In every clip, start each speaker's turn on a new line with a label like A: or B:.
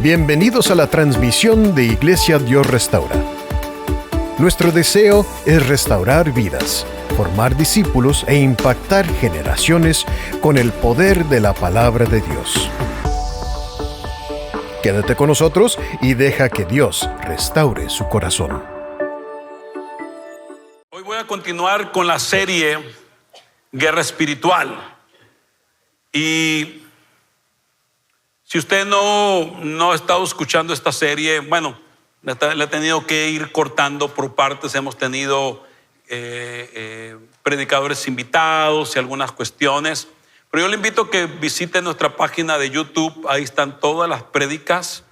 A: Bienvenidos a la transmisión de Iglesia Dios Restaura. Nuestro deseo es restaurar vidas, formar discípulos e impactar generaciones con el poder de la palabra de Dios. Quédate con nosotros y deja que Dios restaure su corazón.
B: Hoy voy a continuar con la serie Guerra Espiritual. Y si usted no ha estado escuchando esta serie, bueno, le he tenido que ir cortando por partes. Hemos tenido predicadores invitados y algunas cuestiones. Pero yo le invito a que visite nuestra página de YouTube. Ahí están todas las prédicas.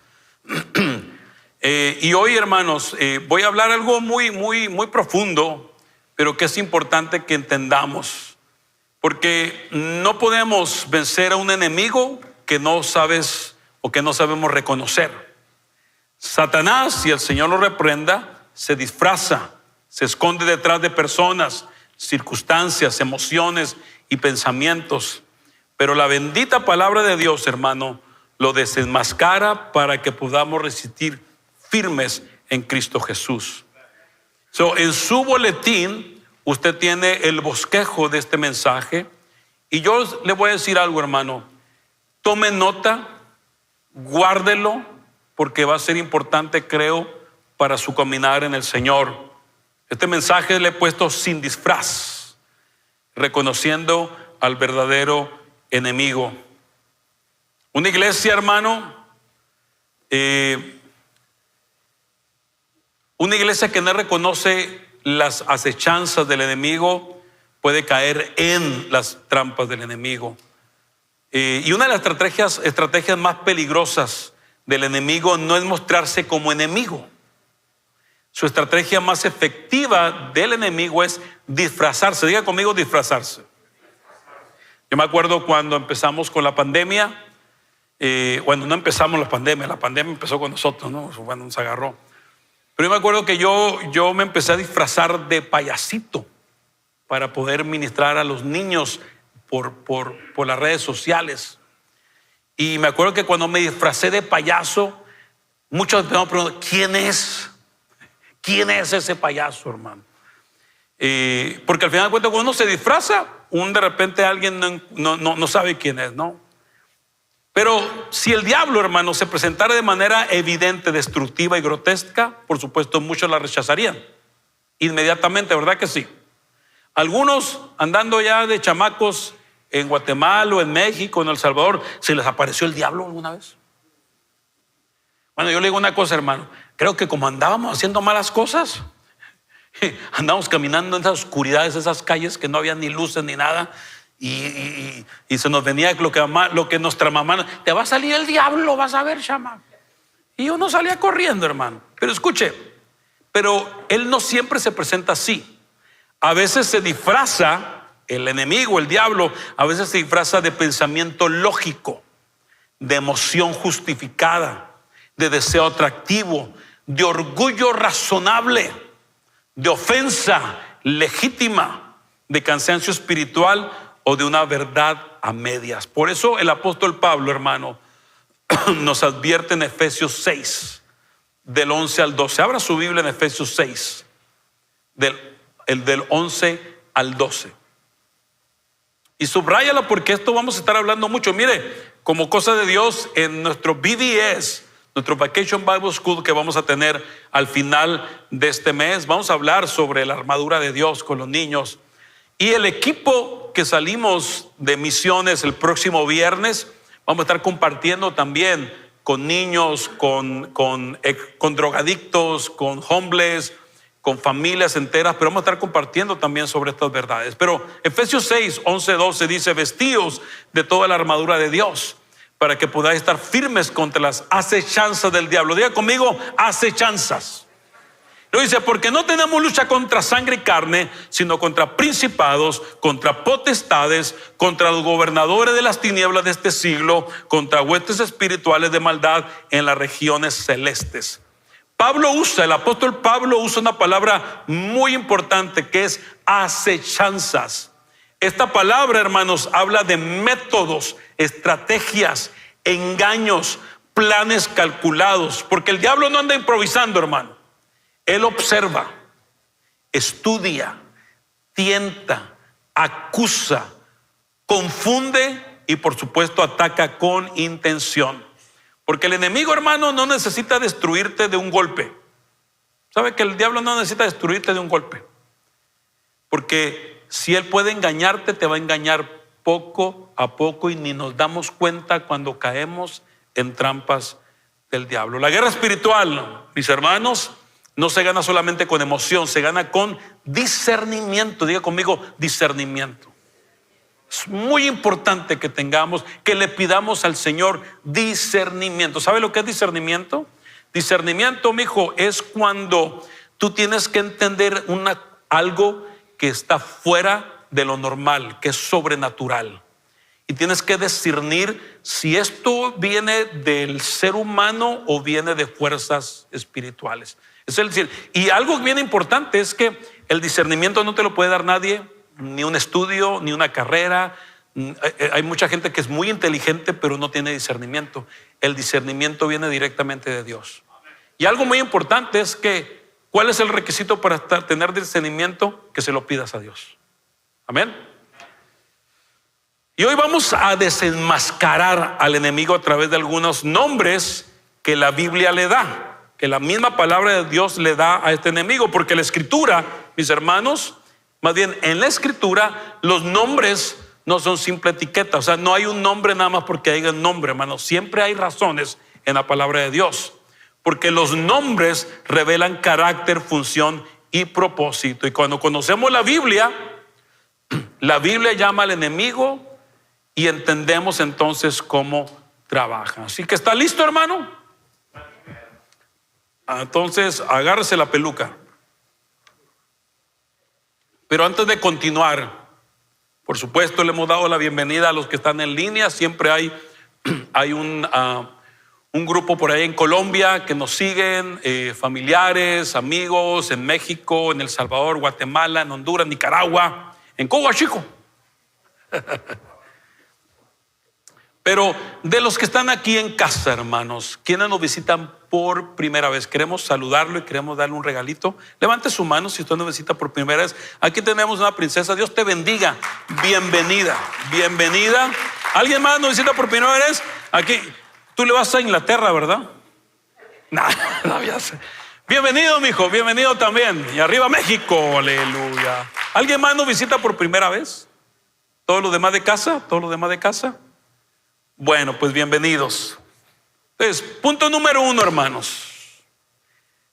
B: Y hoy, hermanos, voy a hablar algo muy profundo, pero que es importante que entendamos. Porque no podemos vencer a un enemigo que no sabes o que no sabemos reconocer. Satanás, si el Señor lo reprenda, se disfraza, se esconde detrás de personas, circunstancias, emociones y pensamientos. Pero la bendita palabra de Dios, hermano, lo desenmascara para que podamos resistir firmes en Cristo Jesús. En su boletín usted tiene el bosquejo de este mensaje. Y yo le voy a decir algo, hermano. Tome nota, guárdelo, porque va a ser importante, creo, para su caminar en el Señor. Este mensaje le he puesto sin disfraz, reconociendo al verdadero enemigo. Una iglesia, hermano, una iglesia que no reconoce las acechanzas del enemigo puede caer en las trampas del enemigo. Y una de las estrategias más peligrosas del enemigo no es mostrarse como enemigo. Su estrategia más efectiva del enemigo es disfrazarse. Diga conmigo, disfrazarse. Yo me acuerdo cuando empezamos con la pandemia. Bueno, no empezamos la pandemia empezó con nosotros, ¿no? Bueno, nos agarró. Pero yo me acuerdo que yo me empecé a disfrazar de payasito para poder ministrar a los niños por las redes sociales. Y me acuerdo que cuando me disfracé de payaso, muchos me preguntaron, ¿quién es? ¿Quién es ese payaso, hermano? Porque al final de cuentas, cuando uno se disfraza, de repente alguien no sabe quién es, ¿no? Pero si el diablo, hermano, se presentara de manera evidente, destructiva y grotesca, por supuesto muchos la rechazarían inmediatamente, ¿verdad que sí? Algunos, andando ya de chamacos en Guatemala o en México, en El Salvador, ¿se les apareció el diablo alguna vez? Bueno, yo le digo una cosa, hermano. Creo que como andábamos haciendo malas cosas, andábamos caminando en esas oscuridades, esas calles que no había ni luces ni nada, y se nos venía lo que nuestra mamá, te va a salir el diablo, vas a ver, chamaco. Y uno salía corriendo, hermano. Pero escuche, pero él no siempre se presenta así. A veces se disfraza, el enemigo, el diablo, a veces se disfraza de pensamiento lógico, de emoción justificada, de deseo atractivo, de orgullo razonable, de ofensa legítima, de cansancio espiritual o de una verdad a medias. Por eso el apóstol Pablo, hermano, nos advierte en Efesios 6, del 11 al 12. Abra su Biblia en Efesios 6, del 11 al 12. Y subráyala, porque esto vamos a estar hablando mucho. Mire, como cosa de Dios, en nuestro VBS, nuestro Vacation Bible School que vamos a tener al final de este mes, vamos a hablar sobre la armadura de Dios con los niños. Y el equipo que salimos de misiones el próximo viernes, vamos a estar compartiendo también con niños, con drogadictos, con homeless, con familias enteras, pero vamos a estar compartiendo también sobre estas verdades. Pero Efesios 6, 11, 12 dice, vestíos de toda la armadura de Dios, para que podáis estar firmes contra las acechanzas del diablo. Diga conmigo, acechanzas. Lo dice, porque no tenemos lucha contra sangre y carne, sino contra principados, contra potestades, contra los gobernadores de las tinieblas de este siglo, contra huestes espirituales de maldad en las regiones celestes. El apóstol Pablo usa una palabra muy importante que es acechanzas. Esta palabra, hermanos, habla de métodos, estrategias, engaños planes calculados, porque el diablo no anda improvisando, hermano. Él observa, estudia, tienta, acusa, confunde y por supuesto ataca con intención. Porque el enemigo, hermano, no necesita destruirte de un golpe. ¿Sabe que el diablo no necesita destruirte de un golpe? Porque si él puede engañarte, te va a engañar poco a poco y ni nos damos cuenta cuando caemos en trampas del diablo. La guerra espiritual, mis hermanos, no se gana solamente con emoción, se gana con discernimiento. Diga conmigo, discernimiento. Es muy importante que tengamos, que le pidamos al Señor discernimiento. ¿Sabe lo que es discernimiento? Discernimiento, mijo, es cuando tú tienes que entender algo que está fuera de lo normal, que es sobrenatural. Y tienes que discernir si esto viene del ser humano o viene de fuerzas espirituales. Es decir, y algo bien importante es que el discernimiento no te lo puede dar nadie, ni un estudio, ni una carrera. Hay mucha gente que es muy inteligente pero no tiene discernimiento. El discernimiento viene directamente de Dios. Y algo muy importante es que ¿cuál es el requisito para tener discernimiento? Que se lo pidas a Dios. Amén. Y hoy vamos a desenmascarar al enemigo a través de algunos nombres que la Biblia le da, que la misma palabra de Dios le da a este enemigo, porque la escritura, mis hermanos, más bien en la escritura los nombres no son simple etiqueta. O sea, no hay un nombre nada más porque haya un nombre, hermano. Siempre hay razones en la palabra de Dios, porque los nombres revelan carácter, función y propósito. Y cuando conocemos la Biblia llama al enemigo y entendemos entonces cómo trabaja. Así que ¿está listo, hermano? Entonces agárrese la peluca. Pero antes de continuar, por supuesto le hemos dado la bienvenida a los que están en línea. Siempre hay un grupo por ahí en Colombia que nos siguen, familiares, amigos en México, en El Salvador, Guatemala, en Honduras, Nicaragua, en Cuba, chico. Pero de los que están aquí en casa, hermanos, quienes nos visitan por primera vez, queremos saludarlo y queremos darle un regalito. Levante su mano si usted nos visita por primera vez. Aquí tenemos una princesa. Dios te bendiga. Bienvenida, bienvenida. ¿Alguien más nos visita por primera vez? Aquí, tú le vas a Inglaterra, ¿verdad? No, ya sé. Bienvenido, mijo, bienvenido también. Y arriba México, aleluya. ¿Alguien más nos visita por primera vez? ¿Todos los demás de casa? ¿Todos los demás de casa? Bueno, pues bienvenidos. Entonces, punto número 1, hermanos.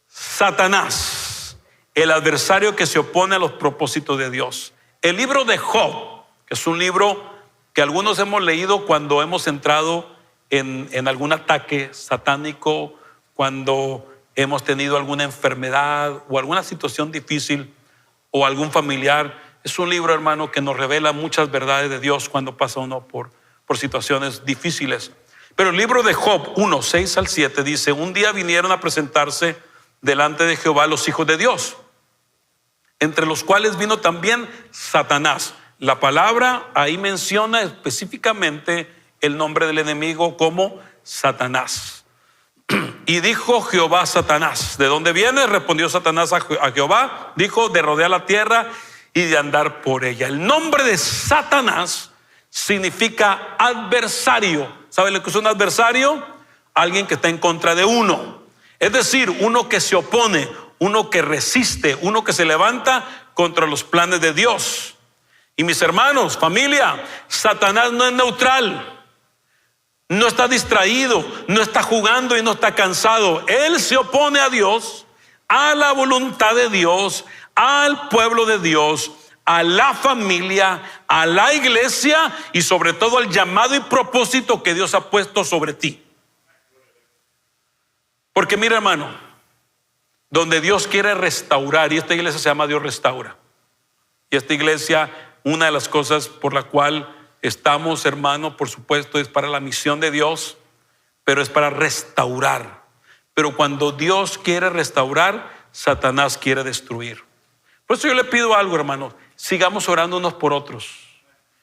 B: Satanás, el adversario que se opone a los propósitos de Dios. El libro de Job, que es un libro que algunos hemos leído cuando hemos entrado en algún ataque satánico, cuando hemos tenido alguna enfermedad o alguna situación difícil o algún familiar. Es un libro, hermano, que nos revela muchas verdades de Dios cuando pasa uno por situaciones difíciles. Pero el libro de Job 1, 6 al 7 dice: un día vinieron a presentarse delante de Jehová los hijos de Dios, entre los cuales vino también Satanás. La palabra ahí menciona específicamente el nombre del enemigo como Satanás. Y dijo Jehová a Satanás: ¿de dónde vienes? Respondió Satanás a Jehová, dijo: de rodear la tierra y de andar por ella. El nombre de Satanás significa adversario. ¿Sabe lo que es un adversario? Alguien que está en contra de uno. Es decir, uno que se opone, uno que resiste, uno que se levanta contra los planes de Dios. Y mis hermanos, familia, Satanás no es neutral, no está distraído, no está jugando y no está cansado. Él se opone a Dios, a la voluntad de Dios, al pueblo de Dios, a la familia, a la iglesia y sobre todo al llamado y propósito que Dios ha puesto sobre ti. Porque mira, hermano, donde Dios quiere restaurar, y esta iglesia se llama Dios Restaura, y esta iglesia, una de las cosas por la cual estamos, hermano, por supuesto, es para la misión de Dios, pero es para restaurar. Pero cuando Dios quiere restaurar, Satanás quiere destruir. Por eso yo le pido algo, hermanos: sigamos orando unos por otros.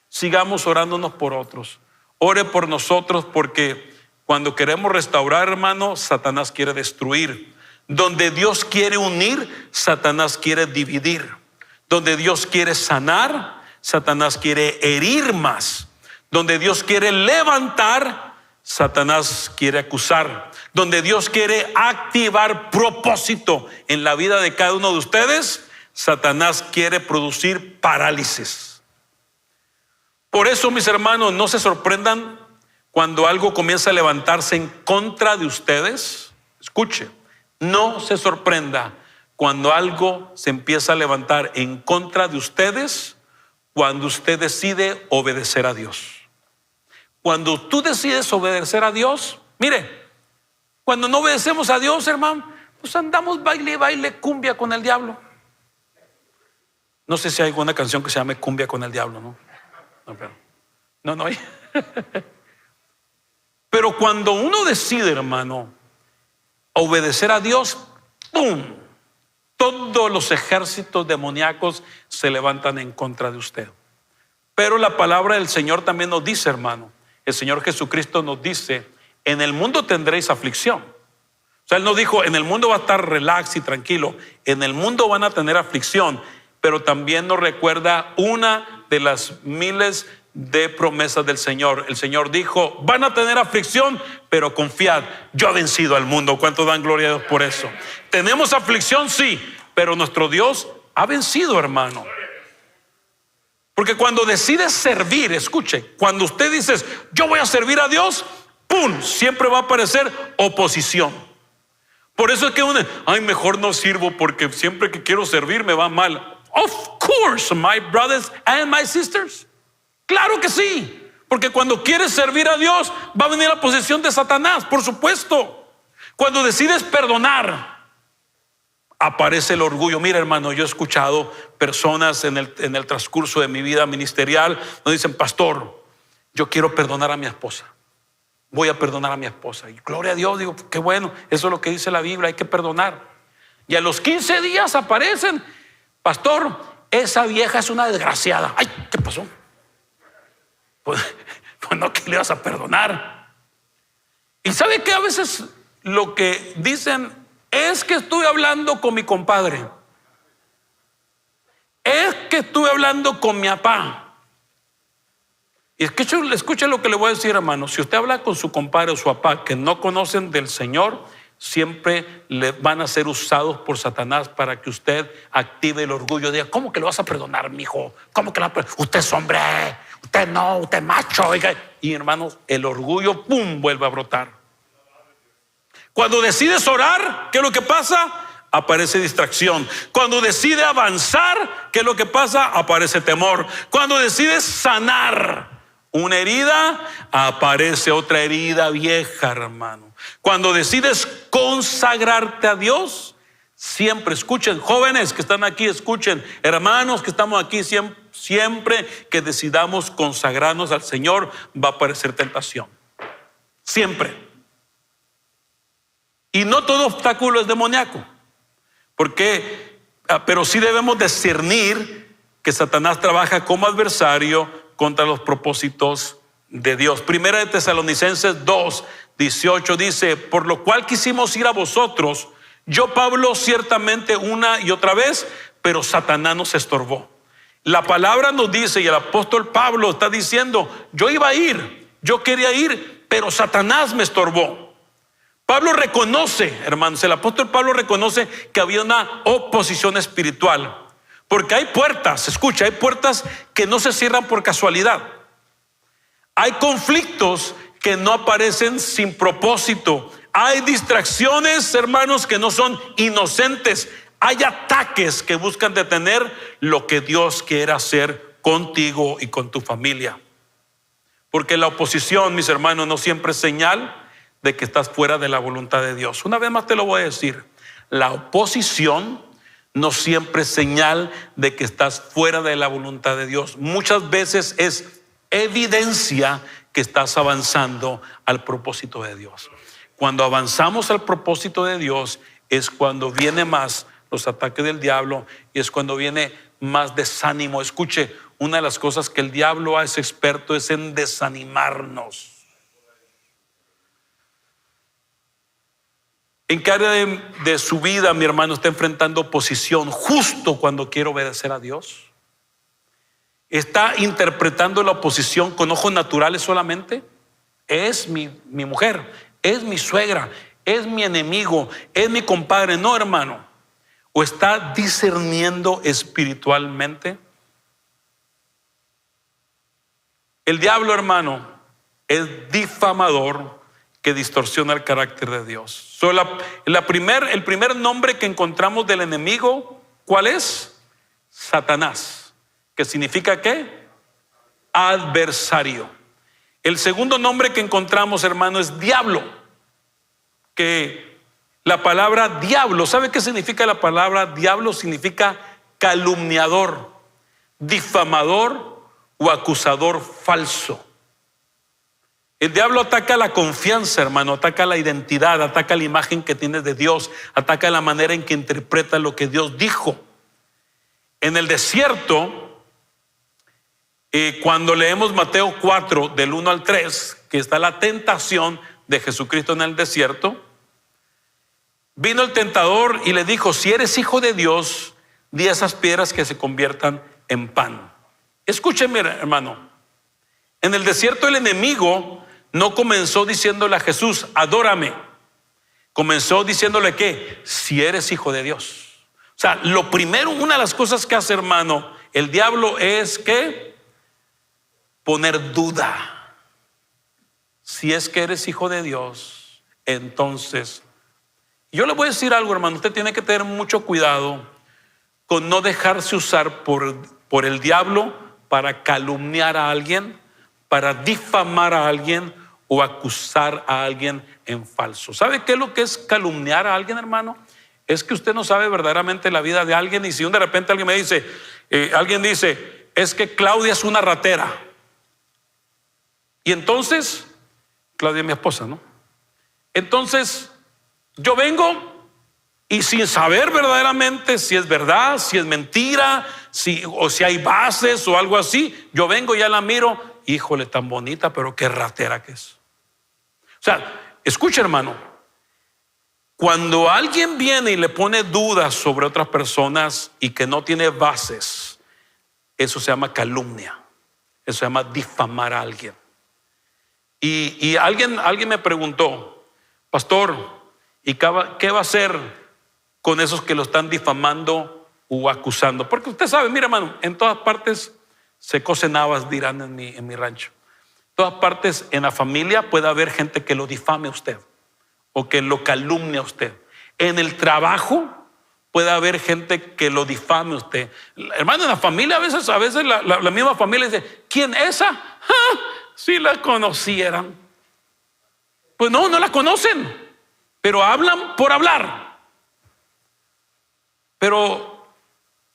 B: Sigamos orando unos por otros. Ore por nosotros, porque Cuando queremos restaurar, hermano, Satanás quiere destruir. Donde Dios quiere unir, Satanás quiere dividir. Donde Dios quiere sanar, Satanás quiere herir más. Donde Dios quiere levantar, Satanás quiere acusar. Donde Dios quiere activar propósito en la vida de cada uno de ustedes, Satanás quiere producir parálisis. Por eso, mis hermanos, no se sorprendan cuando algo comienza a levantarse en contra de ustedes. Escuche, no se sorprenda cuando algo se empieza a levantar en contra de ustedes, cuando usted decide obedecer a Dios. Cuando tú decides obedecer a Dios, mire, cuando no obedecemos a Dios, hermano, pues andamos baile cumbia con el diablo. No sé si hay alguna canción que se llame Cumbia con el Diablo, ¿no? No hay. Pero cuando uno decide, hermano, obedecer a Dios, ¡pum!, todos los ejércitos demoníacos se levantan en contra de usted. Pero la palabra del Señor también nos dice, hermano, el Señor Jesucristo nos dice: en el mundo tendréis aflicción. O sea, Él nos dijo, en el mundo va a estar relax y tranquilo. En el mundo van a tener aflicción. Pero también nos recuerda una de las miles de promesas del Señor. El Señor dijo: van a tener aflicción, pero confiad, yo he vencido al mundo. ¿Cuánto dan gloria a Dios por eso? Tenemos aflicción, sí, pero nuestro Dios ha vencido, hermano. Porque cuando decides servir, escuche, cuando usted dice yo voy a servir a Dios, ¡pum!, siempre va a aparecer oposición. Por eso es que mejor no sirvo porque siempre que quiero servir me va mal. Of course, my brothers and my sisters. Claro que sí, porque cuando quieres servir a Dios va a venir la oposición de Satanás, por supuesto. Cuando decides perdonar, aparece el orgullo. Mira, hermano, yo he escuchado personas en el transcurso de mi vida ministerial, nos dicen: pastor, yo quiero perdonar a mi esposa, voy a perdonar a mi esposa. Y gloria a Dios, digo, qué bueno, eso es lo que dice la Biblia, hay que perdonar. Y a los 15 días aparecen: pastor, esa vieja es una desgraciada. Ay, ¿qué pasó? Pues no, que le vas a perdonar. Y sabe que a veces lo que dicen es que estuve hablando con mi compadre, es que estuve hablando con mi papá. Y escuche lo que le voy a decir, hermano. Si usted habla con su compadre o su papá que no conocen del Señor, siempre le van a ser usados por Satanás para que usted active el orgullo. Diga: ¿cómo que lo vas a perdonar, mijo? ¿Cómo que usted es hombre? Usted no, usted es macho. Y hermanos, el orgullo, ¡pum!, vuelve a brotar. Cuando decides orar, ¿qué es lo que pasa? Aparece distracción. Cuando decide avanzar, ¿qué es lo que pasa? Aparece temor. Cuando decides sanar una herida, aparece otra herida vieja, hermano. Cuando decides consagrarte a Dios, siempre, escuchen, jóvenes que están aquí, escuchen, hermanos que estamos aquí, siempre que decidamos consagrarnos al Señor, va a aparecer tentación. Siempre. Y no todo obstáculo es demoníaco, pero sí debemos discernir que Satanás trabaja como adversario contra los propósitos de Dios. Primera de Tesalonicenses 2:18 dice: por lo cual quisimos ir a vosotros, yo Pablo ciertamente una y otra vez, pero Satanás nos estorbó. La palabra nos dice, y el apóstol Pablo está diciendo: yo iba a ir, yo quería ir, pero Satanás me estorbó. Pablo reconoce, hermanos, el apóstol Pablo reconoce que había una oposición espiritual. Porque hay puertas, escucha, hay puertas que no se cierran por casualidad. Hay conflictos que no aparecen sin propósito. Hay distracciones, hermanos, que no son inocentes. Hay ataques que buscan detener lo que Dios quiere hacer contigo y con tu familia. Porque la oposición, mis hermanos, no siempre es señal de que estás fuera de la voluntad de Dios. Una vez más te lo voy a decir: la oposición no siempre es señal de que estás fuera de la voluntad de Dios. Muchas veces es evidencia que estás avanzando al propósito de Dios. Cuando avanzamos al propósito de Dios es cuando viene más los ataques del diablo y es cuando viene más desánimo. Escuche, una de las cosas que el diablo es experto es en desanimarnos. ¿En qué área de su vida, mi hermano, está enfrentando oposición justo cuando quiere obedecer a Dios? ¿Está interpretando la oposición con ojos naturales solamente? Es mi mujer, es mi suegra, es mi enemigo, es mi compadre. No, hermano. ¿O está discerniendo espiritualmente? El diablo, hermano, es difamador que distorsiona el carácter de Dios. El primer nombre que encontramos del enemigo, ¿cuál es? Satanás, que significa ¿qué? Adversario. El segundo nombre que encontramos, hermano, es diablo, que la palabra diablo, ¿sabe qué significa la palabra diablo? Significa calumniador, difamador o acusador falso. El diablo ataca la confianza, hermano, ataca la identidad, ataca la imagen que tienes de Dios, ataca la manera en que interpreta lo que Dios dijo. En el desierto, cuando leemos Mateo 4 del 1 al 3, que está la tentación de Jesucristo en el desierto, vino el tentador y le dijo: si eres hijo de Dios, di a esas piedras que se conviertan en pan. Escúcheme, hermano, en el desierto el enemigo no comenzó diciéndole a Jesús: adórame. Comenzó diciéndole que si eres hijo de Dios. O sea, lo primero, una de las cosas que hace, hermano, el diablo es que poner duda. Si es que eres hijo de Dios, entonces, yo le voy a decir algo, hermano, usted tiene que tener mucho cuidado con no dejarse usar por el diablo para calumniar a alguien, para difamar a alguien o acusar a alguien en falso. ¿Sabe qué es lo que es calumniar a alguien, hermano? Es que usted no sabe verdaderamente la vida de alguien, y si de repente alguien me dice, alguien dice, es que Claudia es una ratera. Y entonces, Claudia es mi esposa, ¿no? Entonces, yo vengo y sin saber verdaderamente si es verdad, si es mentira, o si hay bases o algo así, yo vengo y ya la miro, híjole, tan bonita, pero qué ratera que es. O sea, escucha, hermano, cuando alguien viene y le pone dudas sobre otras personas y que no tiene bases, eso se llama calumnia, eso se llama difamar a alguien. Y alguien me preguntó: pastor, ¿y qué va a hacer con esos que lo están difamando o acusando? Porque usted sabe, mira, hermano, en todas partes se cocen habas, dirán en mi rancho. En todas partes en la familia puede haber gente que lo difame a usted o que lo calumnie a usted. En el trabajo puede haber gente que lo difame a usted. Hermano, en la familia a veces la misma familia dice: ¿quién es esa? ¡Ah! Si la conocieran. Pues no la conocen, pero hablan por hablar. Pero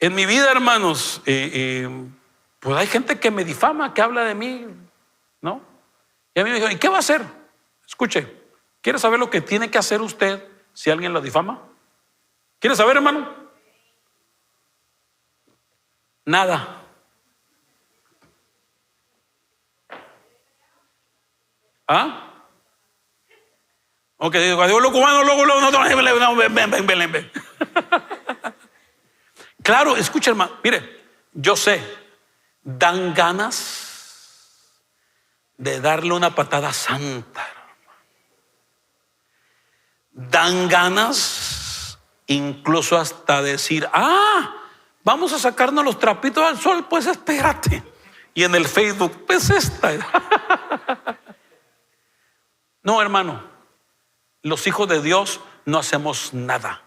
B: en mi vida, hermanos, pues hay gente que me difama, que habla de mí, ¿no? Y a mí me dijo: ¿y qué va a hacer? Escuche, ¿quiere saber lo que tiene que hacer usted si alguien lo difama? ¿Quiere saber, hermano? Nada. ¿Ah? Ok, digo, adiós, lo cubano, luego, no, ven. Claro, escucha, hermano, mire, yo sé, dan ganas de darle una patada santa. Dan ganas incluso hasta decir: vamos a sacarnos los trapitos al sol, pues espérate. Y en el Facebook, pues esta. No, hermano, los hijos de Dios no hacemos nada.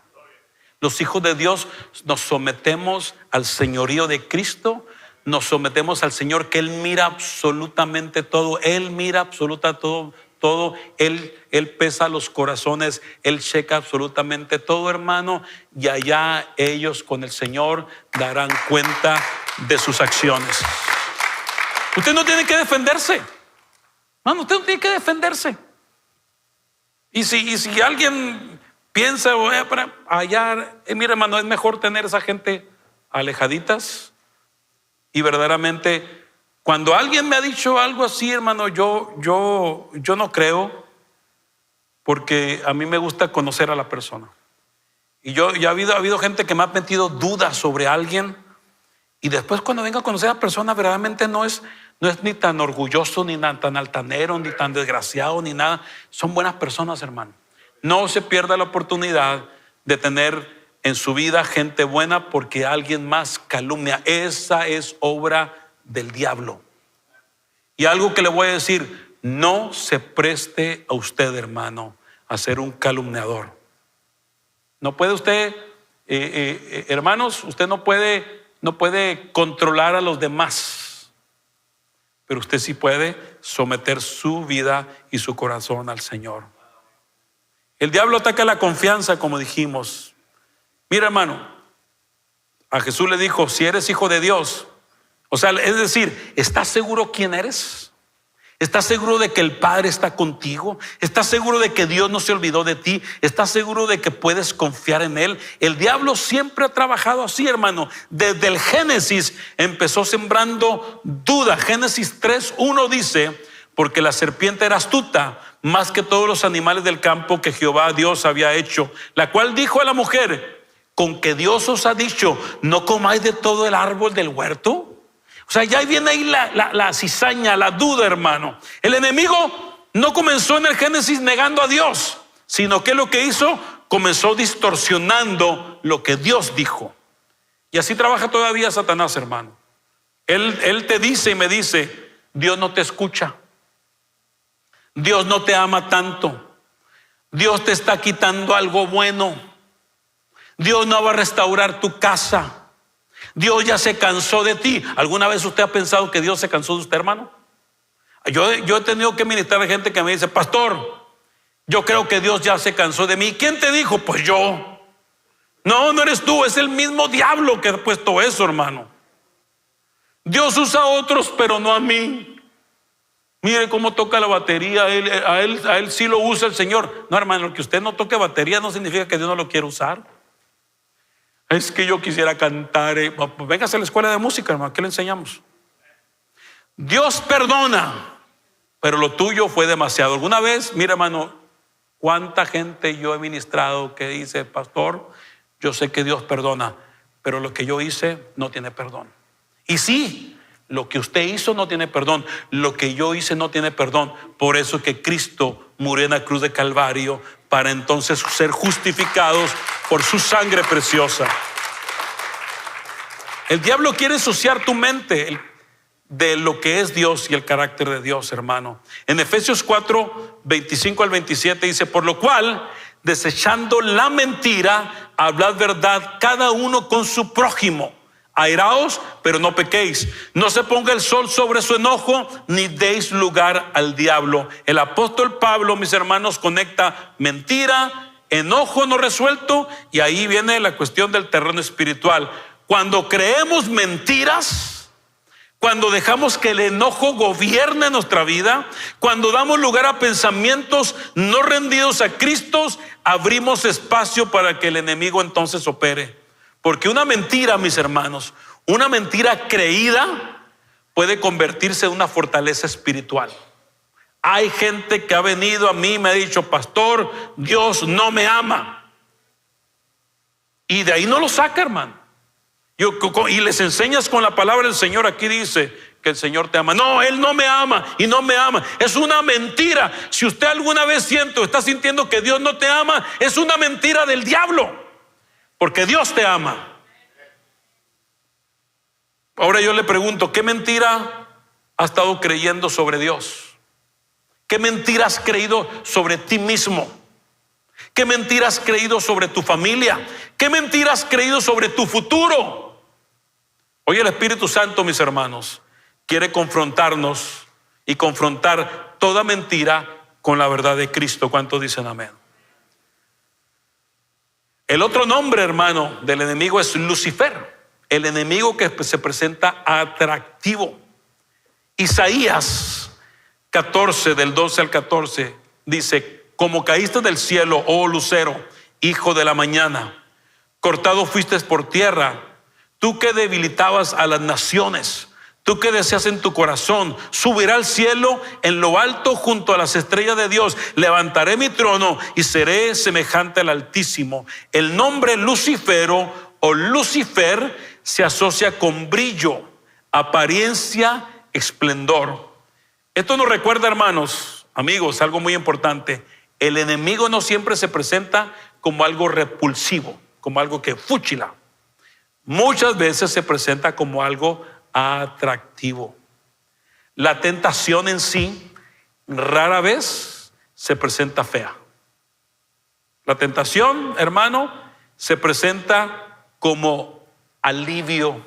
B: Los hijos de Dios nos sometemos al señorío de Cristo, nos sometemos al Señor, que Él mira absolutamente todo. Él mira absolutamente todo. Él pesa los corazones, Él checa absolutamente todo, hermano, y allá ellos con el Señor darán cuenta de sus acciones. Usted no tiene que defenderse, hermano, usted no tiene que defenderse. Y si alguien piensa para allá, mire, hermano, es mejor tener esa gente alejaditas. Y verdaderamente, cuando alguien me ha dicho algo así, hermano, yo no creo. porque a mí me gusta conocer a la persona. Y ya ha habido gente que me ha metido dudas sobre alguien, y después cuando vengo a conocer a la persona, verdaderamente no es ni tan orgulloso, ni tan altanero, ni tan desgraciado, ni nada. Son buenas personas, hermano. No se pierda la oportunidad de tener en su vida gente buena porque alguien más calumnia. Esa es obra del diablo. Y algo que le voy a decir: no se preste a usted, hermano, a ser un calumniador. No puede usted, hermanos, usted no puede controlar a los demás, pero usted sí puede someter su vida y su corazón al Señor. El diablo ataca la confianza, como dijimos. Mira, hermano, a Jesús le dijo: si eres hijo de Dios, o sea, es decir, ¿estás seguro quién eres? ¿Estás seguro de que el Padre está contigo? ¿Estás seguro de que Dios no se olvidó de ti? ¿Estás seguro de que puedes confiar en Él? El diablo siempre ha trabajado así, hermano. Desde el Génesis empezó sembrando duda. Génesis 3:1 dice: porque la serpiente era astuta más que todos los animales del campo que Jehová Dios había hecho, la cual dijo a la mujer: con que Dios os ha dicho, no comáis de todo el árbol del huerto. O sea, ya viene ahí la cizaña, la duda, hermano. El enemigo no comenzó en el Génesis negando a Dios, sino que lo que hizo, comenzó distorsionando lo que Dios dijo. Y así trabaja todavía Satanás, hermano. Él te dice y me dice: Dios no te escucha, Dios no te ama tanto, Dios te está quitando algo bueno, Dios no va a restaurar tu casa, Dios ya se cansó de ti. ¿Alguna vez usted ha pensado que Dios se cansó de usted, hermano? Yo he tenido que ministrar a gente que me dice: pastor, yo creo que Dios ya se cansó de mí. ¿Quién te dijo? Pues yo. No eres tú, es el mismo diablo que ha puesto eso, hermano. Dios usa a otros, pero no a mí. Mire cómo toca la batería, a él sí lo usa el Señor. No, hermano, que usted no toque batería no significa que Dios no lo quiera usar. Es que yo quisiera cantar. Véngase a la escuela de música, hermano, ¿qué le enseñamos? Dios perdona, pero lo tuyo fue demasiado. Alguna vez, mira, hermano, cuánta gente yo he ministrado que dice: pastor, yo sé que Dios perdona, pero lo que yo hice no tiene perdón. Y sí, lo que usted hizo no tiene perdón, lo que yo hice no tiene perdón. Por eso que Cristo murió en la cruz de Calvario, para entonces ser justificados por su sangre preciosa. El diablo quiere ensuciar tu mente de lo que es Dios y el carácter de Dios, hermano. En Efesios 4:25 al 27 dice: por lo cual, desechando la mentira, hablad verdad cada uno con su prójimo. Airaos, pero no pequéis. No se ponga el sol sobre su enojo, ni deis lugar al diablo. El apóstol Pablo, mis hermanos, conecta mentira, enojo no resuelto, y ahí viene la cuestión del terreno espiritual. Cuando creemos mentiras, cuando dejamos que el enojo gobierne nuestra vida, cuando damos lugar a pensamientos no rendidos a Cristo, abrimos espacio para que el enemigo entonces opere. Porque una mentira, mis hermanos, una mentira creída puede convertirse en una fortaleza espiritual. Hay gente que ha venido a mí y me ha dicho: pastor, Dios no me ama. Y de ahí no lo saca, hermano. Y les enseñas con la palabra del Señor. Aquí dice que el Señor te ama. No, Él no me ama y no me ama. Es una mentira. Si usted alguna vez está sintiendo que Dios no te ama, es una mentira del diablo. Porque Dios te ama. Ahora yo le pregunto: ¿qué mentira has estado creyendo sobre Dios? ¿Qué mentira has creído sobre ti mismo? ¿Qué mentira has creído sobre tu familia? ¿Qué mentira has creído sobre tu futuro? Hoy el Espíritu Santo, mis hermanos, quiere confrontarnos y confrontar toda mentira con la verdad de Cristo. ¿Cuántos dicen amén? El otro nombre, hermano, del enemigo es Lucifer, el enemigo que se presenta atractivo. Isaías 14, del 12 al 14, dice: como caíste del cielo, oh lucero, hijo de la mañana, cortado fuiste por tierra, tú que debilitabas a las naciones, ¿Tú qué deseas en tu corazón? Subiré al cielo en lo alto junto a las estrellas de Dios. Levantaré mi trono y seré semejante al Altísimo. El nombre Lucifero o Lucifer se asocia con brillo, apariencia, esplendor. Esto nos recuerda, hermanos, amigos, algo muy importante. El enemigo no siempre se presenta como algo repulsivo, como algo que fúchila. Muchas veces se presenta como algo atractivo. La tentación en sí rara vez se presenta fea. La tentación, hermano, se presenta como alivio,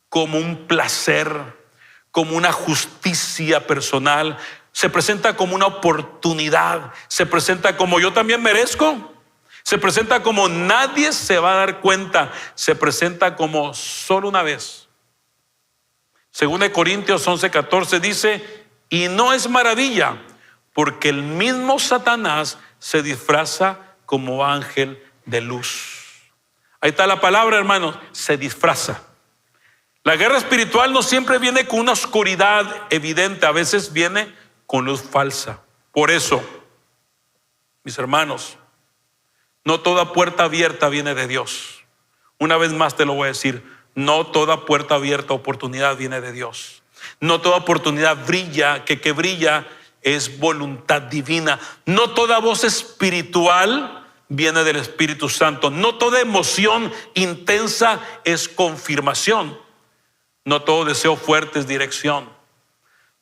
B: como un placer, como una justicia personal. Se presenta como una oportunidad. Se presenta como yo también merezco. Se presenta como nadie se va a dar cuenta. Se presenta como solo una vez. Según de Corintios 11:14 dice, y no es maravilla, porque el mismo Satanás se disfraza como ángel de luz. Ahí está la palabra, hermanos, se disfraza. La guerra espiritual no siempre viene con una oscuridad evidente, a veces viene con luz falsa. Por eso, mis hermanos, no toda puerta abierta viene de Dios. Una vez más te lo voy a decir. No toda puerta abierta, oportunidad viene de Dios. No toda oportunidad brilla, que brilla es voluntad divina. No toda voz espiritual viene del Espíritu Santo. No toda emoción intensa es confirmación. No todo deseo fuerte es dirección.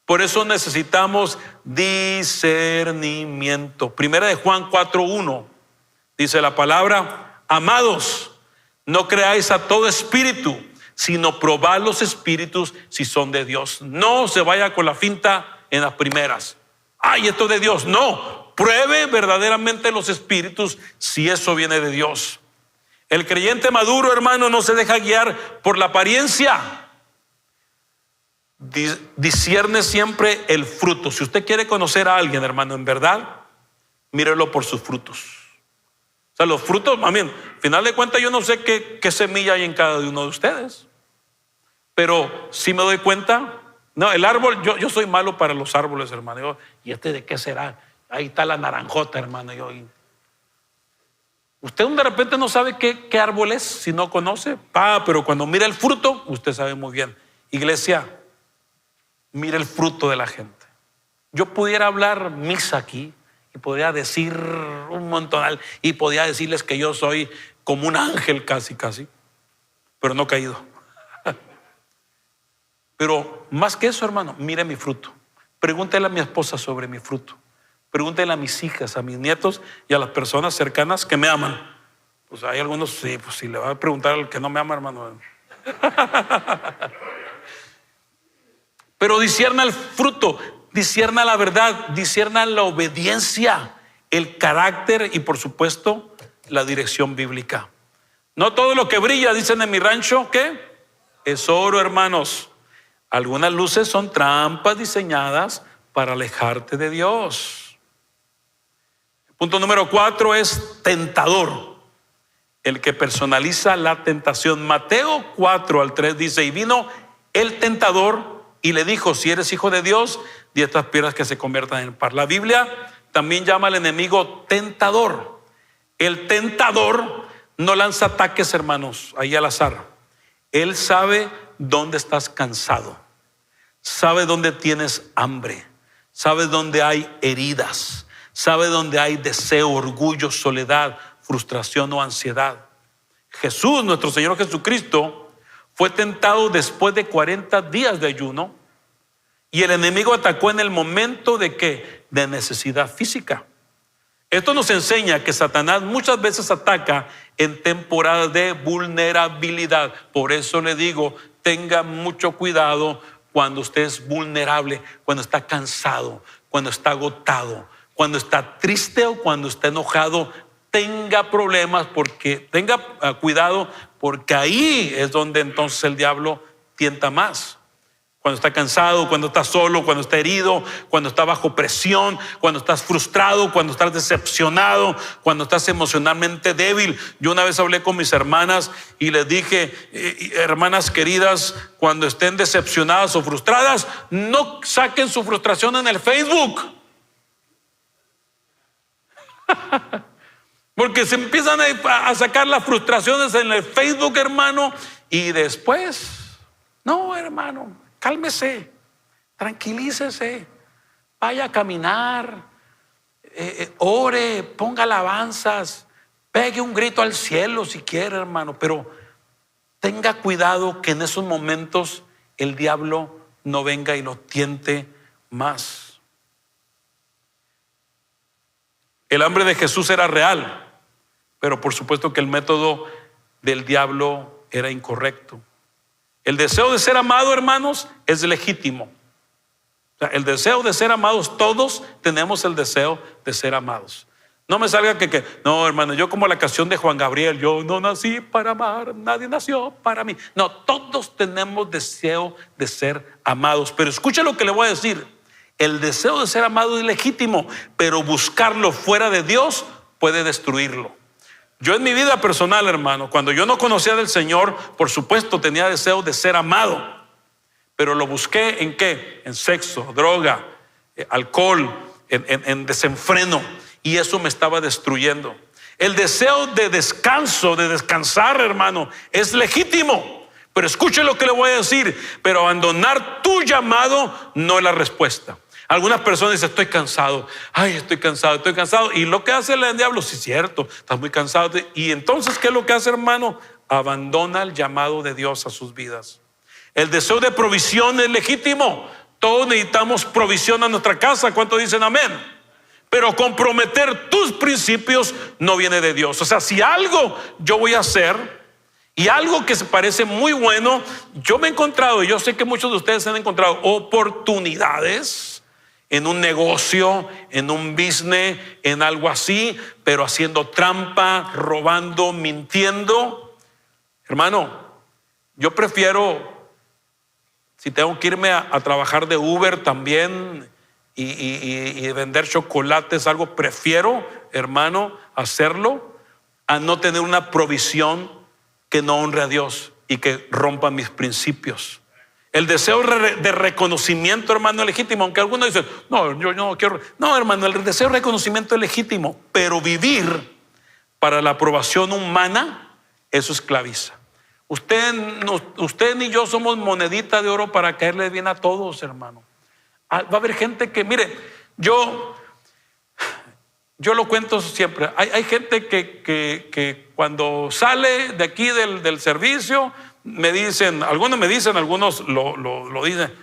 B: Por eso necesitamos discernimiento. Primera de Juan 4:1 dice la palabra, amados, no creáis a todo espíritu, sino probad los espíritus si son de Dios. No se vaya con la finta en las primeras. Ay, esto es de Dios. No, pruebe verdaderamente los espíritus si eso viene de Dios. El creyente maduro, hermano, no se deja guiar por la apariencia. Discierne siempre el fruto. Si usted quiere conocer a alguien, hermano, en verdad, mírelo por sus frutos. O sea, los frutos, al final de cuentas yo no sé qué semilla hay en cada uno de ustedes. Pero si me doy cuenta, no, el árbol, yo soy malo para los árboles, hermano. ¿Y este de qué será? Ahí está la naranjota, hermano. Usted de repente no sabe qué árbol es si no conoce. Pero cuando mira el fruto, usted sabe muy bien. Iglesia, mira el fruto de la gente. Yo pudiera hablar misa aquí y podría decir un montón y podría decirles que yo soy como un ángel casi, pero no caído. Pero más que eso, hermano, mire mi fruto. Pregúntele a mi esposa sobre mi fruto. Pregúntele a mis hijas, a mis nietos y a las personas cercanas que me aman. Pues hay algunos, sí, pues si le va a preguntar al que no me ama, hermano. Pero discierna el fruto, discierna la verdad, discierna la obediencia, el carácter y por supuesto la dirección bíblica. No todo lo que brilla, dicen en mi rancho, ¿qué? Es oro, hermanos. Algunas luces son trampas diseñadas para alejarte de Dios. Punto número 4 es tentador. El que personaliza la tentación. Mateo 4:3 dice, y vino el tentador y le dijo, si eres hijo de Dios, di a estas piedras que se conviertan en pan. La Biblia también llama al enemigo tentador. El tentador no lanza ataques, hermanos, ahí al azar. Él sabe dónde estás cansado, sabe dónde tienes hambre, sabe dónde hay heridas, sabe dónde hay deseo, orgullo, soledad, frustración o ansiedad. Jesús, nuestro Señor Jesucristo, fue tentado después de 40 días de ayuno y el enemigo atacó en el momento de ¿qué? De necesidad física. Esto nos enseña que Satanás muchas veces ataca en temporadas de vulnerabilidad. Por eso le digo, tenga mucho cuidado cuando usted es vulnerable, cuando está cansado, cuando está agotado, cuando está triste o cuando está enojado. Tenga problemas tenga cuidado porque ahí es donde entonces el diablo tienta más. Cuando está cansado, cuando está solo, cuando está herido, cuando está bajo presión, cuando estás frustrado, cuando estás decepcionado, cuando estás emocionalmente débil. Yo una vez hablé con mis hermanas y les dije, hermanas queridas, cuando estén decepcionadas o frustradas, no saquen su frustración en el Facebook. Porque se empiezan a sacar las frustraciones en el Facebook, hermano, y después, no, hermano, cálmese, tranquilícese, vaya a caminar, ore, ponga alabanzas, pegue un grito al cielo si quiere, hermano, pero tenga cuidado que en esos momentos el diablo no venga y lo tiente más. El hambre de Jesús era real, pero por supuesto que el método del diablo era incorrecto. El deseo de ser amado, hermanos, es legítimo. O sea, el deseo de ser amados, todos tenemos el deseo de ser amados. No me salga que no, hermano, yo como la canción de Juan Gabriel, yo no nací para amar, nadie nació para mí. No, todos tenemos deseo de ser amados. Pero escuche lo que le voy a decir. El deseo de ser amado es legítimo, pero buscarlo fuera de Dios puede destruirlo. Yo en mi vida personal, hermano, cuando yo no conocía del Señor, por supuesto tenía deseo de ser amado, pero lo busqué ¿en qué? En sexo, droga, alcohol, en desenfreno, y eso me estaba destruyendo. El deseo de descanso, de descansar, hermano, es legítimo, pero escuche lo que le voy a decir, pero abandonar tu llamado no es la respuesta. Algunas personas dicen, estoy cansado, estoy cansado. Y lo que hace el diablo, sí es cierto, estás muy cansado. Y entonces, ¿qué es lo que hace, hermano? Abandona el llamado de Dios a sus vidas. El deseo de provisión es legítimo. Todos necesitamos provisión a nuestra casa. ¿Cuántos dicen amén? Pero comprometer tus principios no viene de Dios. O sea, si algo yo voy a hacer y algo que se parece muy bueno, yo me he encontrado, y yo sé que muchos de ustedes han encontrado oportunidades en un negocio, en un business, en algo así, pero haciendo trampa, robando, mintiendo. Hermano, yo prefiero, si tengo que irme a trabajar de Uber también y vender chocolates, algo, prefiero, hermano, hacerlo a no tener una provisión que no honre a Dios y que rompa mis principios. El deseo de reconocimiento, hermano, es legítimo, aunque algunos dicen, no, yo no quiero. No, hermano, el deseo de reconocimiento es legítimo, pero vivir para la aprobación humana, eso esclaviza. Usted ni yo somos monedita de oro para caerle bien a todos, hermano. Va a haber gente que, mire, yo lo cuento siempre. Hay gente que cuando sale de aquí del servicio, me dicen, algunos lo dicen,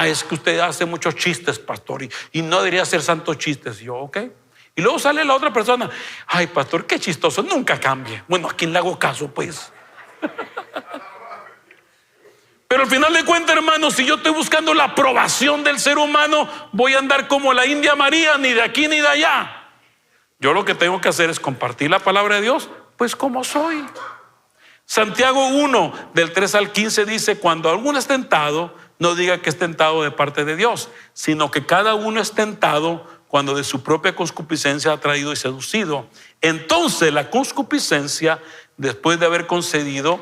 B: es que usted hace muchos chistes, pastor, y no debería hacer santos chistes. Y yo, ok. Y luego sale la otra persona, pastor, qué chistoso, nunca cambie. Bueno, ¿a quién le hago caso, pues? Pero al final de cuentas, hermano, si yo estoy buscando la aprobación del ser humano, voy a andar como la India María, ni de aquí ni de allá. Yo lo que tengo que hacer es compartir la palabra de Dios, pues como soy. Santiago 1, del 3 al 15 dice, cuando alguno es tentado, no diga que es tentado de parte de Dios, sino que cada uno es tentado cuando de su propia concupiscencia ha traído y seducido. Entonces la concupiscencia, después de haber concebido,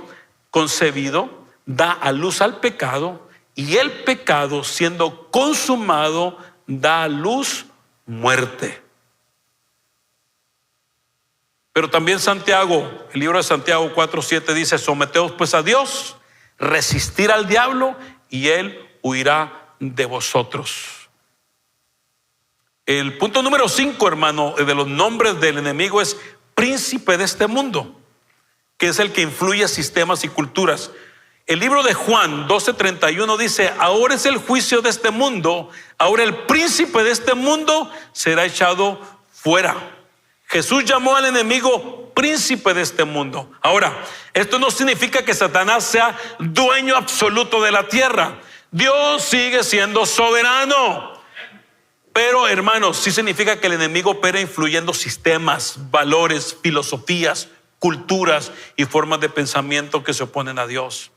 B: da a luz al pecado, y el pecado, siendo consumado, da a luz muerte. Pero también Santiago, el libro de Santiago 4:7 dice, someteos pues a Dios, resistir al diablo y él huirá de vosotros. El punto número 5, hermano, de los nombres del enemigo es príncipe de este mundo, que es el que influye sistemas y culturas. El libro de Juan 12:31 dice, ahora es el juicio de este mundo, ahora el príncipe de este mundo será echado fuera. Jesús llamó al enemigo príncipe de este mundo. Ahora, esto no significa que Satanás sea dueño absoluto de la tierra. Dios sigue siendo soberano. Pero, hermanos, sí significa que el enemigo opera influyendo sistemas, valores, filosofías, culturas y formas de pensamiento que se oponen a Dios.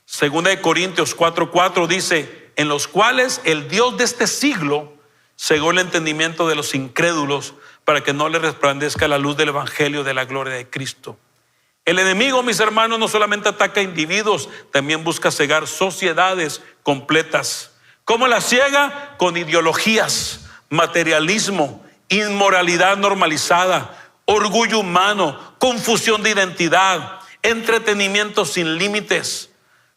B: Segunda de Corintios 4:4 dice, en los cuales el Dios de este siglo cegó el entendimiento de los incrédulos para que no les resplandezca la luz del evangelio de la gloria de Cristo. El enemigo, mis hermanos, no solamente ataca a individuos, también busca cegar sociedades completas. ¿Cómo las ciega? Con ideologías, materialismo, inmoralidad normalizada, orgullo humano, confusión de identidad, entretenimiento sin límites,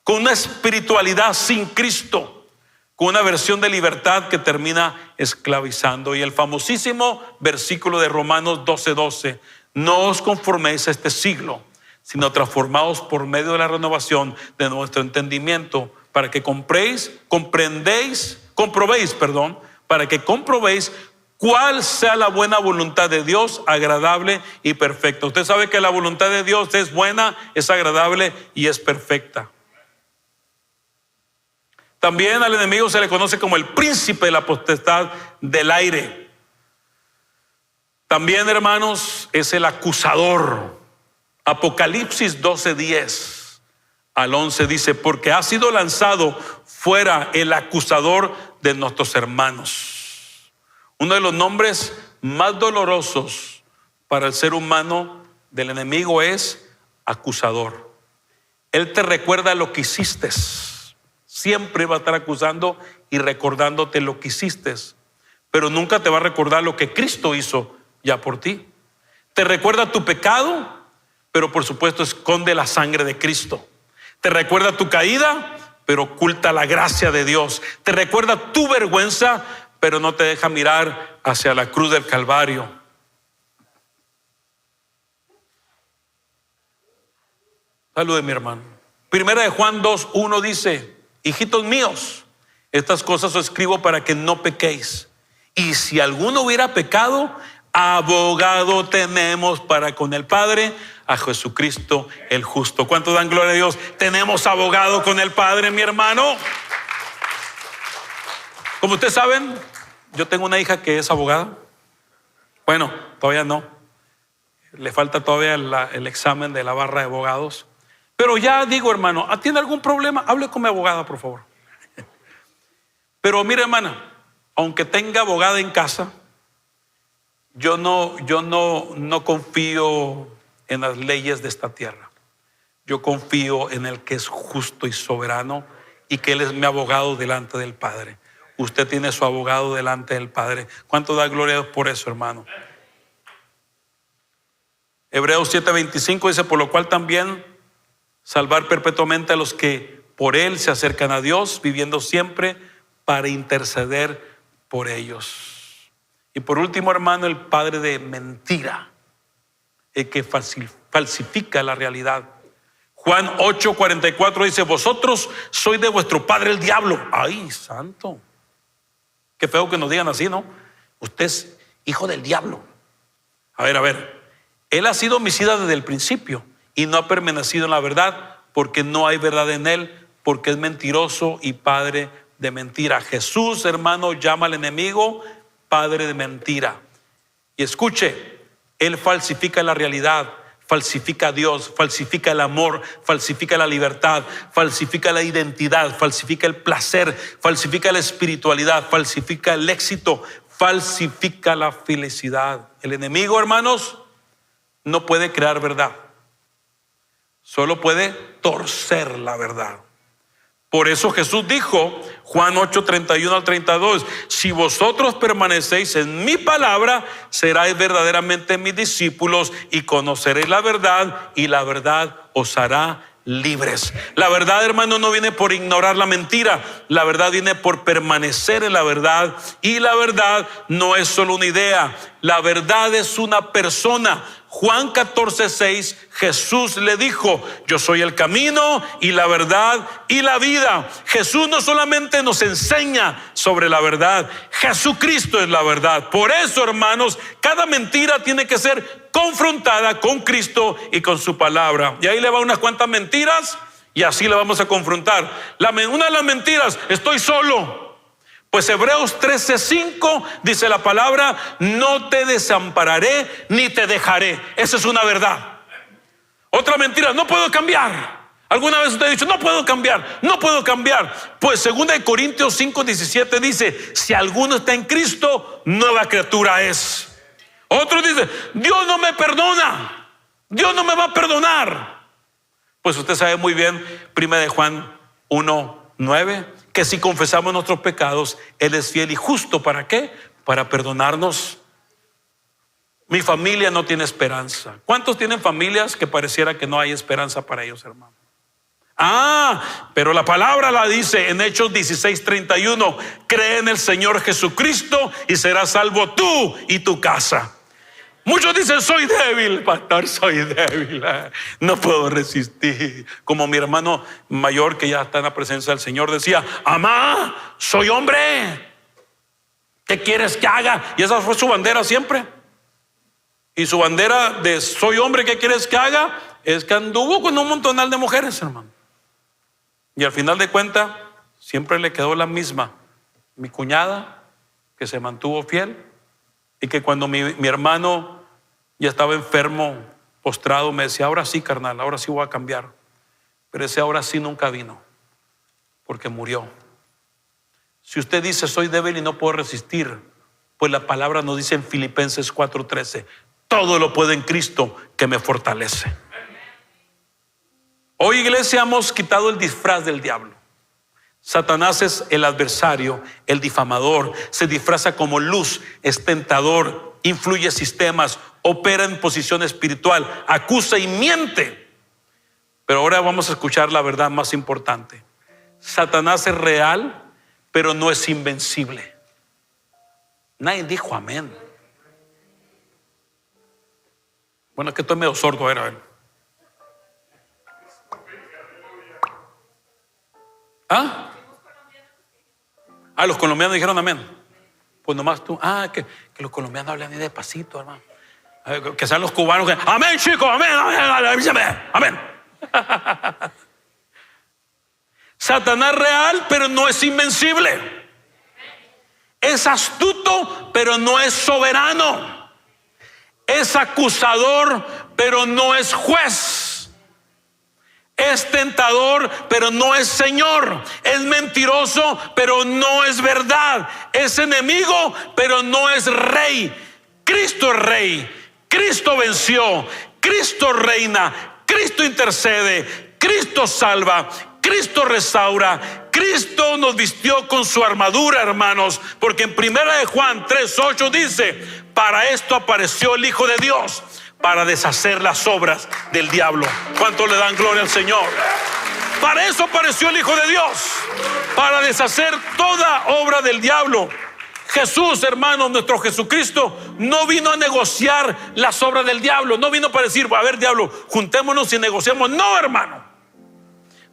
B: con una espiritualidad sin Cristo, con una versión de libertad que termina esclavizando. Y el famosísimo versículo de Romanos 12:12, no os conforméis a este siglo, sino transformaos por medio de la renovación de nuestro entendimiento, para que comprobéis cuál sea la buena voluntad de Dios, agradable y perfecta. Usted sabe que la voluntad de Dios es buena, es agradable y es perfecta. También al enemigo se le conoce como el príncipe de la potestad del aire. También, hermanos, es el acusador. Apocalipsis 12:10 al 11 dice, porque ha sido lanzado fuera el acusador de nuestros hermanos. Uno de los nombres más dolorosos para el ser humano del enemigo es acusador. Él te recuerda lo que hiciste. Siempre va a estar acusando y recordándote lo que hiciste, pero nunca te va a recordar lo que Cristo hizo ya por ti. Te recuerda tu pecado, pero por supuesto esconde la sangre de Cristo. Te recuerda tu caída, pero oculta la gracia de Dios. Te recuerda tu vergüenza, pero no te deja mirar hacia la cruz del Calvario. Salude, mi hermano. Primera de Juan 2:1 dice, hijitos míos, estas cosas os escribo para que no pequéis. Y si alguno hubiera pecado, abogado tenemos para con el Padre, a Jesucristo el justo. ¿Cuántos dan gloria a Dios? Tenemos abogado con el Padre, mi hermano. Como ustedes saben, yo tengo una hija que es abogada. Bueno, todavía no. Le falta todavía el examen de la barra de abogados. Pero ya digo, hermano, ¿tiene algún problema? Hable con mi abogada, por favor. Pero mire, hermana, aunque tenga abogada en casa, yo no confío en las leyes de esta tierra. Yo confío en el que es justo y soberano y que Él es mi abogado delante del Padre. Usted tiene su abogado delante del Padre. ¿Cuánto da gloria a Dios por eso, hermano? Hebreos 7:25 dice, por lo cual también salvar perpetuamente a los que por Él se acercan a Dios, viviendo siempre para interceder por ellos. Y por último, hermano, el padre de mentira, el que falsifica la realidad. Juan 8:44 dice, vosotros sois de vuestro padre el diablo. Ay, santo. Qué feo que nos digan así, ¿no? Usted es hijo del diablo. A ver. Él ha sido homicida desde el principio y no ha permanecido en la verdad, porque no hay verdad en él, porque es mentiroso y padre de mentira. Jesús, hermano, llama al enemigo padre de mentira. Y escuche, él falsifica la realidad, falsifica a Dios, falsifica el amor, falsifica la libertad, falsifica la identidad, falsifica el placer, falsifica la espiritualidad, falsifica el éxito, falsifica la felicidad. El enemigo, hermanos, no puede crear verdad, solo puede torcer la verdad. Por eso Jesús dijo, Juan 8:31 al 32, si vosotros permanecéis en mi palabra, seráis verdaderamente mis discípulos y conoceréis la verdad, y la verdad os hará libres. La verdad, hermano, no viene por ignorar la mentira, la verdad viene por permanecer en la verdad, y la verdad no es solo una idea, la verdad es una persona. Juan 14:6, Jesús le dijo, yo soy el camino y la verdad y la vida. Jesús no solamente nos enseña sobre la verdad, Jesucristo es la verdad. Por eso, hermanos, cada mentira tiene que ser confrontada con Cristo y con su palabra. Y ahí le va unas cuantas mentiras y así la vamos a confrontar. Una de las mentiras, estoy solo. Pues Hebreos 13:5 dice la palabra, no te desampararé ni te dejaré. Esa es una verdad. Otra mentira, no puedo cambiar. ¿Alguna vez usted ha dicho, no puedo cambiar, no puedo cambiar? Pues 2 Corintios 5:17 dice, si alguno está en Cristo, nueva criatura es. Otro dice, Dios no me perdona, Dios no me va a perdonar. Pues usted sabe muy bien, 1 Juan 1:9, que si confesamos nuestros pecados, Él es fiel y justo. ¿Para qué? Para perdonarnos. Mi familia no tiene esperanza. ¿Cuántos tienen familias que pareciera que no hay esperanza para ellos, hermano? Pero la palabra la dice en Hechos 16:31, cree en el Señor Jesucristo y serás salvo tú y tu casa. Muchos dicen, soy débil, pastor, soy débil, no puedo resistir. Como mi hermano mayor, que ya está en la presencia del Señor, decía, mamá, soy hombre, ¿qué quieres que haga? Y esa fue su bandera siempre. Y su bandera de soy hombre, ¿qué quieres que haga? Es que anduvo con un montonal de mujeres, hermano. Y al final de cuentas, siempre le quedó la misma. Mi cuñada, que se mantuvo fiel, y que cuando mi hermano ya estaba enfermo, postrado, me decía, ahora sí, carnal, ahora sí voy a cambiar. Pero ese ahora sí nunca vino, porque murió. Si usted dice, soy débil y no puedo resistir, pues la palabra nos dice en Filipenses 4:13, todo lo puedo en Cristo que me fortalece. Hoy, iglesia, hemos quitado el disfraz del diablo. Satanás es el adversario, el difamador, se disfraza como luz, es tentador, influye sistemas, opera en posición espiritual, acusa y miente. Pero ahora vamos a escuchar la verdad más importante. Satanás es real, pero no es invencible. Nadie dijo amén. Bueno, es que estoy medio sordo, a ver. Los colombianos dijeron amén. Pues nomás tú, que los colombianos hablan de despacito, hermano. Que sean los cubanos que, amén, chicos, amén, amén, amén. Satanás real, pero no es invencible. Es astuto, pero no es soberano. Es acusador, pero no es juez. Es tentador, pero no es Señor. Es mentiroso, pero no es verdad. Es enemigo, pero no es rey. Cristo es rey. Cristo venció. Cristo reina. Cristo intercede. Cristo salva. Cristo restaura. Cristo nos vistió con su armadura, hermanos. Porque en 1 Juan 3:8 dice, para esto apareció el Hijo de Dios, para deshacer las obras del diablo. ¿Cuánto le dan gloria al Señor? Para eso apareció el Hijo de Dios, para deshacer toda obra del diablo. Jesús, hermano, nuestro Jesucristo, no vino a negociar las obras del diablo. No vino para decir, a ver, diablo, juntémonos y negociamos. No, hermano.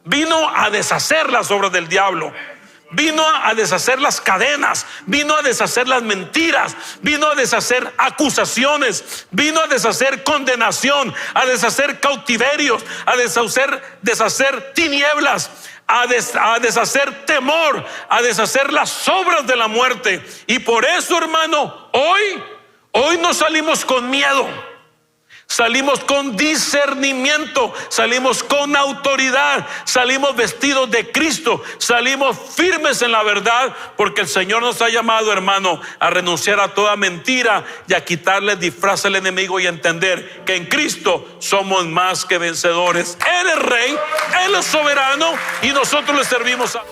B: Vino a deshacer las obras del diablo. Vino a deshacer las cadenas, vino a deshacer las mentiras, vino a deshacer acusaciones, vino a deshacer condenación, a deshacer cautiverios, a deshacer tinieblas, a deshacer temor, a deshacer las obras de la muerte. Y por eso, hermano, hoy no salimos con miedo. Salimos con discernimiento, salimos con autoridad, salimos vestidos de Cristo, salimos firmes en la verdad, porque el Señor nos ha llamado, hermano, a renunciar a toda mentira y a quitarle el disfraz al enemigo y a entender que en Cristo somos más que vencedores. Él es rey, Él es soberano y nosotros le servimos a...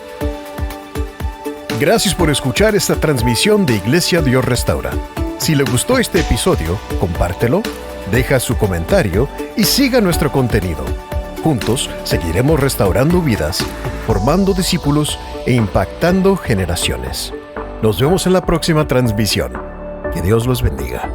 A: Gracias por escuchar esta transmisión de Iglesia Dios Restaura. Si le gustó este episodio, compártelo, deja su comentario y siga nuestro contenido. Juntos seguiremos restaurando vidas, formando discípulos e impactando generaciones. Nos vemos en la próxima transmisión. Que Dios los bendiga.